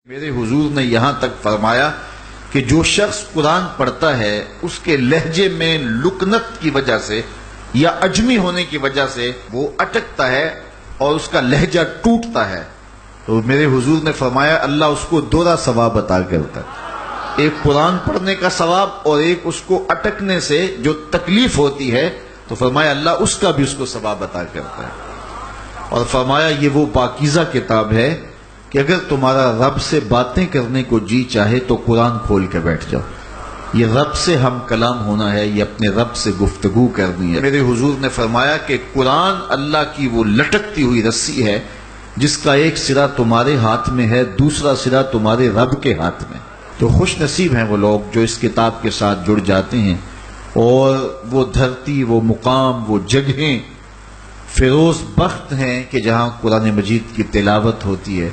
میرے حضور نے یہاں تک فرمایا کہ جو شخص قرآن پڑھتا ہے اس کے لہجے میں لکنت کی وجہ سے یا عجمی ہونے کی وجہ سے وہ اٹکتا ہے اور اس کا لہجہ ٹوٹتا ہے، تو میرے حضور نے فرمایا اللہ اس کو دوہرا ثواب عطا کرتا ہے، ایک قرآن پڑھنے کا ثواب اور ایک اس کو اٹکنے سے جو تکلیف ہوتی ہے، تو فرمایا اللہ اس کا بھی اس کو ثواب عطا کرتا ہے۔ اور فرمایا یہ وہ پاکیزہ کتاب ہے کہ اگر تمہارا رب سے باتیں کرنے کو جی چاہے تو قرآن کھول کے بیٹھ جاؤ، یہ رب سے ہم کلام ہونا ہے، یہ اپنے رب سے گفتگو کرنی ہے۔ میرے حضور نے فرمایا کہ قرآن اللہ کی وہ لٹکتی ہوئی رسی ہے جس کا ایک سرا تمہارے ہاتھ میں ہے، دوسرا سرا تمہارے رب کے ہاتھ میں۔ تو خوش نصیب ہیں وہ لوگ جو اس کتاب کے ساتھ جڑ جاتے ہیں اور وہ دھرتی، وہ مقام، وہ جگہیں فیروز بخت ہیں کہ جہاں قرآن مجید کی تلاوت ہوتی ہے۔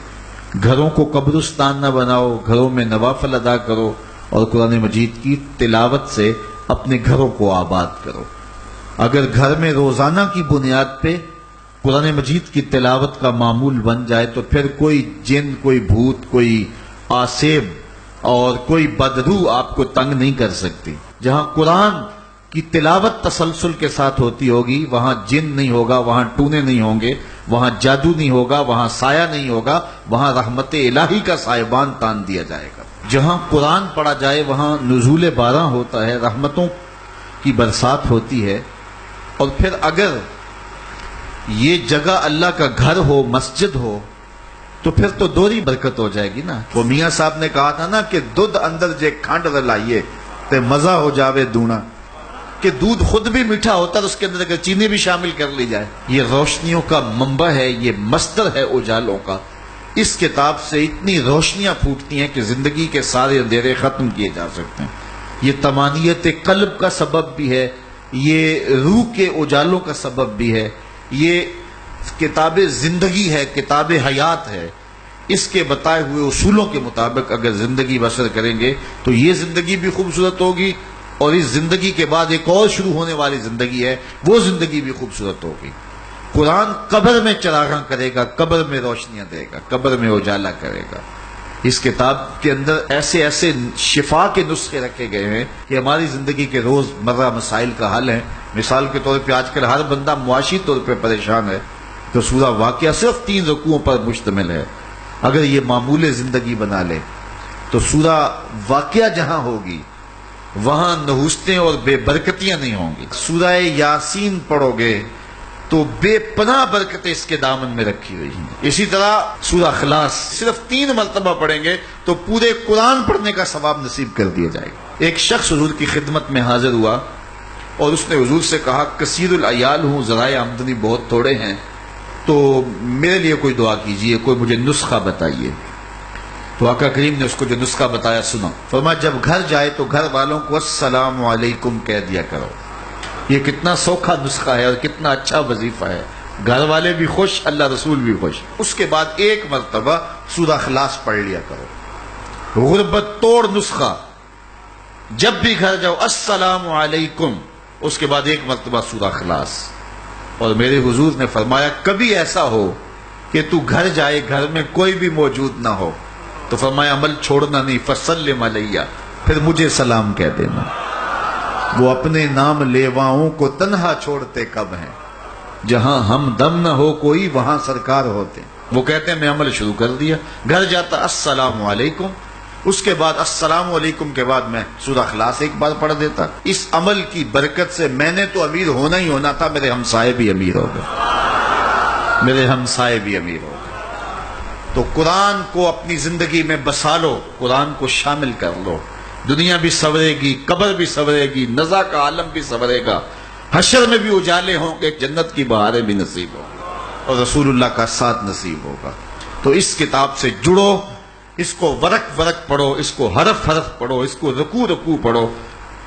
گھروں کو قبرستان نہ بناؤ، گھروں میں نوافل ادا کرو اور قرآن مجید کی تلاوت سے اپنے گھروں کو آباد کرو۔ اگر گھر میں روزانہ کی بنیاد پہ قرآن مجید کی تلاوت کا معمول بن جائے تو پھر کوئی جن، کوئی بھوت، کوئی آسیب اور کوئی بدرو آپ کو تنگ نہیں کر سکتی۔ جہاں قرآن کی تلاوت تسلسل کے ساتھ ہوتی ہوگی وہاں جن نہیں ہوگا، وہاں ٹونے نہیں ہوں گے، وہاں جادو نہیں ہوگا، وہاں سایہ نہیں ہوگا، وہاں رحمت الہی کا سائبان تان دیا جائے گا۔ جہاں قرآن پڑھا جائے وہاں نزول باران ہوتا ہے، رحمتوں کی برسات ہوتی ہے۔ اور پھر اگر یہ جگہ اللہ کا گھر ہو، مسجد ہو، تو پھر تو دوہری برکت ہو جائے گی نا۔ وہ میاں صاحب نے کہا تھا نا کہ دودھ اندر جے کھانڈ رلائیے تے مزہ ہو جاوے دونا، کہ دودھ خود بھی میٹھا ہوتا ہے، اس کے اندر اگر چینی بھی شامل کر لی جائے۔ یہ روشنیوں کا منبع ہے، یہ مصدر ہے اجالوں کا۔ اس کتاب سے اتنی روشنیاں پھوٹتی ہیں کہ زندگی کے سارے اندھیرے ختم کیے جا سکتے ہیں۔ یہ طمانیت قلب کا سبب بھی ہے، یہ روح کے اجالوں کا سبب بھی ہے، یہ کتاب زندگی ہے، کتاب حیات ہے۔ اس کے بتائے ہوئے اصولوں کے مطابق اگر زندگی بسر کریں گے تو یہ زندگی بھی خوبصورت ہوگی، اور اس زندگی کے بعد ایک اور شروع ہونے والی زندگی ہے، وہ زندگی بھی خوبصورت ہوگی۔ قرآن قبر میں چراغاں کرے گا، قبر میں روشنیاں دے گا، قبر میں اجالا کرے گا۔ اس کتاب کے اندر ایسے ایسے شفا کے نسخے رکھے گئے ہیں کہ ہماری زندگی کے روز مرہ مسائل کا حل ہے۔ مثال کے طور پہ آج کل ہر بندہ معاشی طور پہ پریشان ہے، تو سورہ واقعہ صرف 3 رکوعوں پر مشتمل ہے۔ اگر یہ معمول زندگی بنا لے تو سورہ واقعہ جہاں ہوگی وہاں نحوستیں اور بے برکتیاں نہیں ہوں گی۔ سورہ یاسین پڑھو گے تو بے پناہ برکتیں اس کے دامن میں رکھی ہوئی ہیں۔ اسی طرح سورہ اخلاص صرف 3 مرتبہ پڑھیں گے تو پورے قرآن پڑھنے کا ثواب نصیب کر دیا جائے گا۔ ایک شخص حضور کی خدمت میں حاضر ہوا اور اس نے حضور سے کہا کثیر العیال ہوں، ذرائع آمدنی بہت تھوڑے ہیں، تو میرے لیے کوئی دعا کیجئے، کوئی مجھے نسخہ بتائیے۔ تو آقا کریم نے اس کو جو نسخہ بتایا سنا، فرمایا جب گھر جائے تو گھر والوں کو السلام علیکم کہہ دیا کرو۔ یہ کتنا سوکھا نسخہ ہے اور کتنا اچھا وظیفہ ہے، گھر والے بھی خوش، اللہ رسول بھی خوش۔ اس کے بعد 1 مرتبہ سورہ اخلاص پڑھ لیا کرو، غربت توڑ نسخہ۔ جب بھی گھر جاؤ السلام علیکم، اس کے بعد 1 مرتبہ سورہ اخلاص۔ اور میرے حضور نے فرمایا کبھی ایسا ہو کہ تو گھر جائے، گھر میں کوئی بھی موجود نہ ہو، تو فرمایا عمل چھوڑنا نہیں، فسلم علیہ، پھر مجھے سلام کہہ دینا۔ وہ اپنے نام لیواؤں کو تنہا چھوڑتے کب ہیں، جہاں ہم دم نہ ہو کوئی وہاں سرکار ہوتے۔ وہ کہتے ہیں میں عمل شروع کر دیا، گھر جاتا السلام علیکم، اس کے بعد السلام علیکم کے بعد میں سورہ اخلاص 1 بار پڑھ دیتا۔ اس عمل کی برکت سے میں نے تو امیر ہونا ہی ہونا تھا، میرے ہمسائے بھی امیر ہو گئے، میرے ہمسائے بھی امیر ہو گئے۔ تو قرآن کو اپنی زندگی میں بسا لو، قرآن کو شامل کر لو، دنیا بھی سنورے گی، قبر بھی سنورے گی، نزا کا عالم بھی سنورے گا، حشر میں بھی اجالے ہوں گے، جنت کی بہاریں بھی نصیب ہوں گی، اور رسول اللہ کا ساتھ نصیب ہوگا۔ تو اس کتاب سے جڑو، اس کو ورق ورق پڑھو، اس کو حرف حرف پڑھو، اس کو رکوع رکوع پڑھو،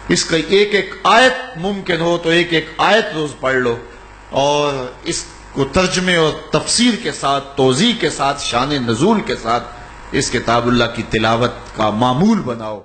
اس کا ایک ایک آیت ممکن ہو تو ایک ایک آیت روز پڑھ لو، اور اس کو ترجمے اور تفسیر کے ساتھ، توضیح کے ساتھ، شان نزول کے ساتھ اس کتاب اللہ کی تلاوت کا معمول بناؤ۔